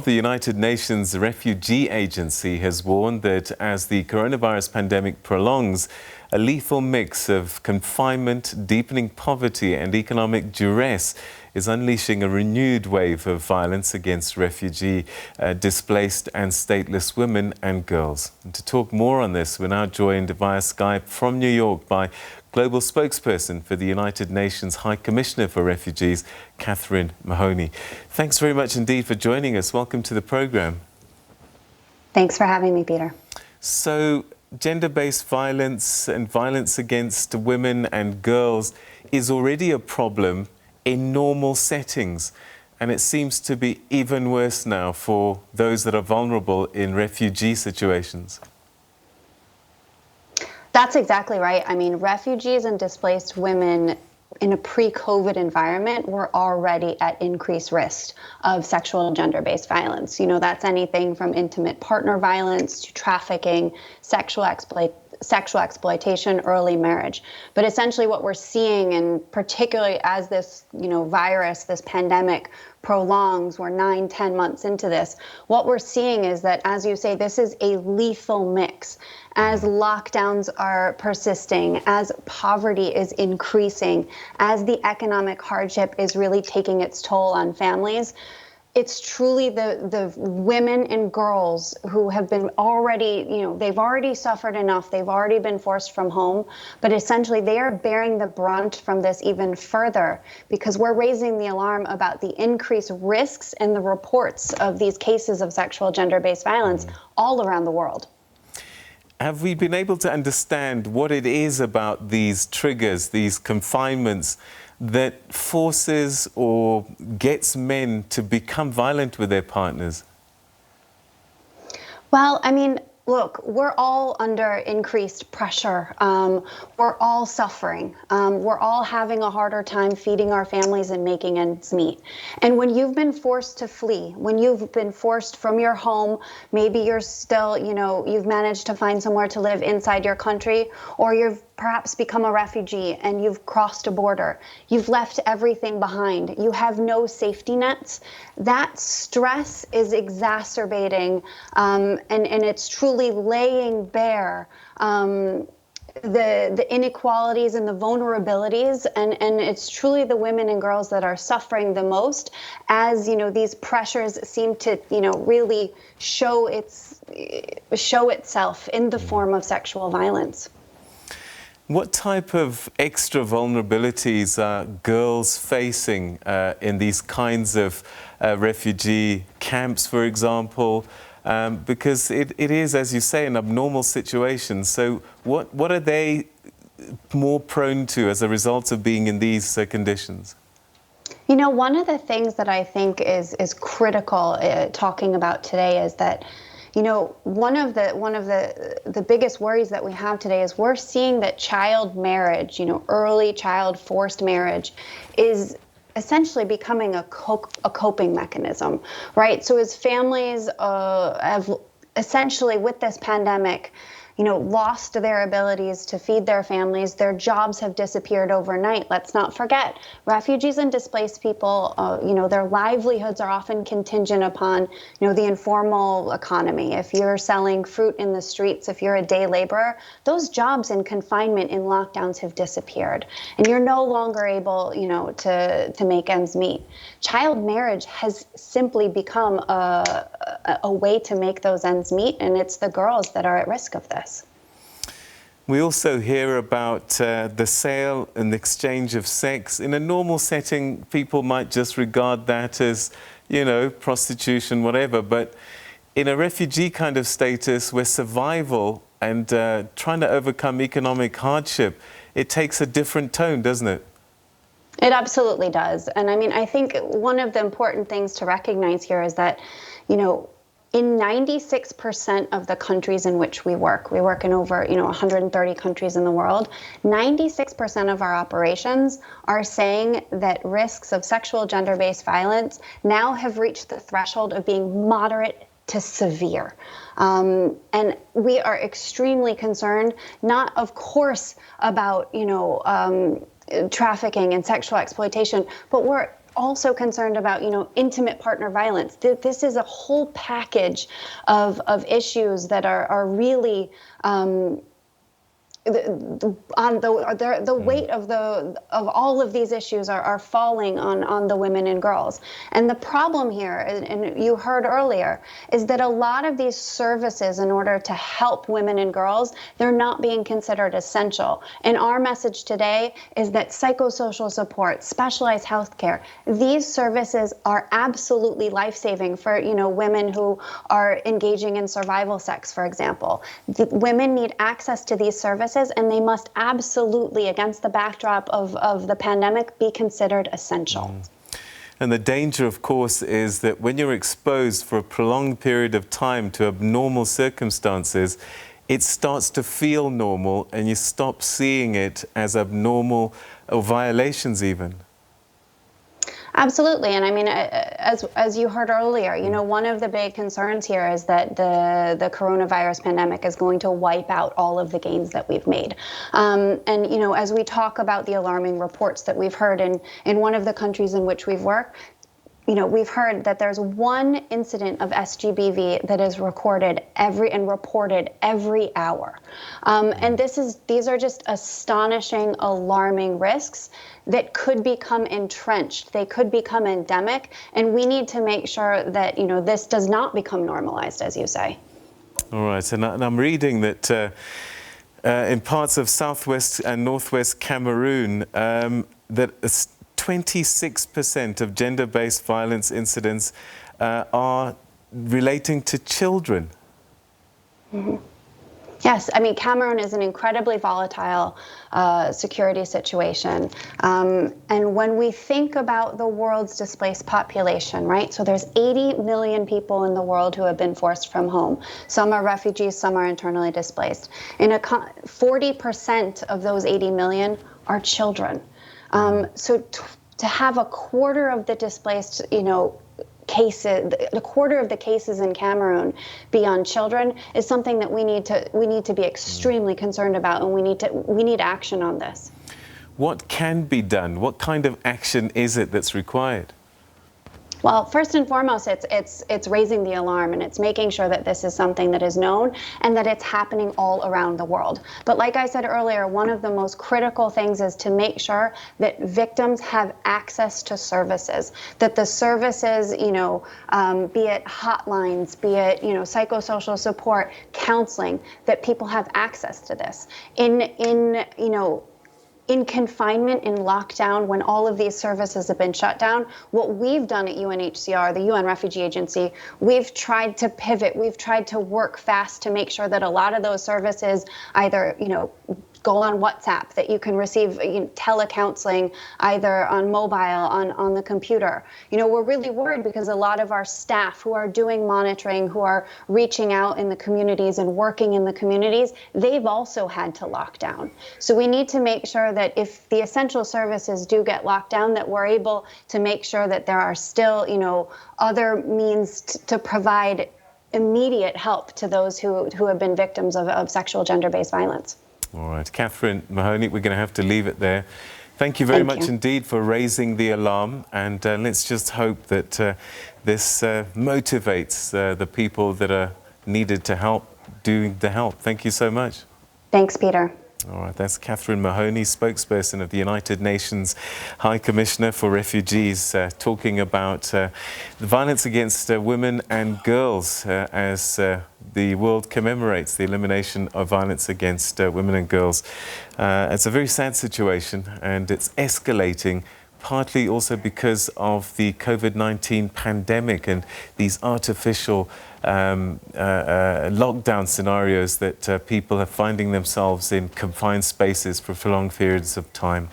The United Nations Refugee Agency has warned that as the coronavirus pandemic prolongs, a lethal mix of confinement, deepening poverty and economic duress is unleashing a renewed wave of violence against refugee, displaced and stateless women and girls. And to talk more on this, we're now joined via Skype from New York by Global Spokesperson for the United Nations High Commissioner for Refugees, Kathryn Mahoney. Thanks very much indeed for joining us. Welcome to the program. Thanks for having me, Peter. So, gender-based violence and violence against women and girls is already a problem in normal settings, and it seems to be even worse now for those that are vulnerable in refugee situations. That's exactly right. I mean, refugees and displaced women in a pre-COVID environment were already at increased risk of sexual and gender-based violence. You know, that's anything from intimate partner violence to trafficking, sexual exploitation, early marriage. But essentially what we're seeing, and particularly as this, virus, this pandemic prolongs, we're 9-10 months into this, what we're seeing is that, as you say, this is a lethal mix. As lockdowns are persisting, as poverty is increasing, as the economic hardship is really taking its toll on families, it's truly the women and girls who have been already, they've already suffered enough, they've already been forced from home, but essentially they are bearing the brunt from this even further because we're raising the alarm about the increased risks and the reports of these cases of sexual gender-based violence all around the world. Have we been able to understand what it is about these triggers, these confinements, that forces or gets men to become violent with their partners? Well, I mean, look, we're all under increased pressure. We're all suffering. We're all having a harder time feeding our families and making ends meet. And when you've been forced to flee, when you've been forced from your home, maybe you're still, you've managed to find somewhere to live inside your country, or you've perhaps become a refugee and you've crossed a border. You've left everything behind. You have no safety nets. That stress is exacerbating, and it's truly laying bare the inequalities and the vulnerabilities, and it's truly the women and girls that are suffering the most as these pressures seem to really show itself in the form of sexual violence. What type of extra vulnerabilities are girls facing in these kinds of refugee camps, for example? Because it is, as you say, an abnormal situation. So what are they more prone to as a result of being in these conditions? One of the things that I think is critical talking about today is that one of the biggest worries that we have today is we're seeing that child marriage, early child forced marriage, is essentially becoming a coping mechanism, right? So as families have essentially, with this pandemic, lost their abilities to feed their families. Their jobs have disappeared overnight. Let's not forget, refugees and displaced people, their livelihoods are often contingent upon, the informal economy. If you're selling fruit in the streets, if you're a day laborer, those jobs in confinement, in lockdowns have disappeared. And you're no longer able, to make ends meet. Child marriage has simply become a way to make those ends meet, and it's the girls that are at risk of this. We also hear about the sale and exchange of sex. In a normal setting, people might just regard that as, prostitution, whatever. But in a refugee kind of status where survival and trying to overcome economic hardship, it takes a different tone, doesn't it? It absolutely does. And I mean, I think one of the important things to recognize here is that, in 96% of the countries in which we work in over, 130 countries in the world, 96% of our operations are saying that risks of sexual gender-based violence now have reached the threshold of being moderate to severe. And we are extremely concerned, not of course about, trafficking and sexual exploitation, but we're also concerned about, intimate partner violence. This is a whole package of issues that are really the weight of all of these issues are falling on the women and girls. And the problem here, and you heard earlier, is that a lot of these services, in order to help women and girls, they're not being considered essential. And our message today is that psychosocial support, specialized health care, these services are absolutely life-saving for women who are engaging in survival sex, for example. Women need access to these services, and they must absolutely, against the backdrop of the pandemic, be considered essential. And the danger, of course, is that when you're exposed for a prolonged period of time to abnormal circumstances, it starts to feel normal and you stop seeing it as abnormal or violations even. Absolutely. And I mean, as you heard earlier, one of the big concerns here is that the coronavirus pandemic is going to wipe out all of the gains that we've made. And, as we talk about the alarming reports that we've heard in one of the countries in which we've worked, we've heard that there's one incident of SGBV that is reported every hour. And these are just astonishing, alarming risks that could become entrenched. They could become endemic. And we need to make sure that, this does not become normalized, as you say. All right. And I'm reading that in parts of southwest and northwest Cameroon, that 26% of gender-based violence incidents are relating to children. Mm-hmm. Yes, I mean, Cameroon is an incredibly volatile security situation. And when we think about the world's displaced population, right? So there's 80 million people in the world who have been forced from home. Some are refugees, some are internally displaced. 40% of those 80 million are children. So to have a quarter of the displaced, cases, a quarter of the cases in Cameroon be on children is something that we need to be extremely concerned about, and we need action on this. What can be done? What kind of action is it that's required? Well, first and foremost, it's raising the alarm, and it's making sure that this is something that is known and that it's happening all around the world. But like I said earlier, one of the most critical things is to make sure that victims have access to services, that the services, be it hotlines, be it, psychosocial support, counseling, that people have access to this. In confinement, in lockdown, when all of these services have been shut down, what we've done at UNHCR, the UN Refugee Agency, we've tried to pivot. We've tried to work fast to make sure that a lot of those services either, go on WhatsApp, that you can receive telecounseling either on mobile, on the computer. We're really worried because a lot of our staff who are doing monitoring, who are reaching out in the communities and working in the communities, they've also had to lock down. So we need to make sure that if the essential services do get locked down, that we're able to make sure that there are still, other means to provide immediate help to those who have been victims of sexual gender-based violence. All right, Kathryn Mahoney, we're going to have to leave it there. Thank you very much indeed for raising the alarm, and let's just hope that this motivates the people that are needed to help do the help. Thank you so much. Thanks, Peter. All right, that's Kathryn Mahoney, spokesperson of the United Nations High Commissioner for Refugees, talking about the violence against women and girls as the world commemorates the elimination of violence against women and girls. It's a very sad situation, and it's escalating, partly also because of the COVID-19 pandemic and these artificial lockdown scenarios that people are finding themselves in confined spaces for prolonged periods of time.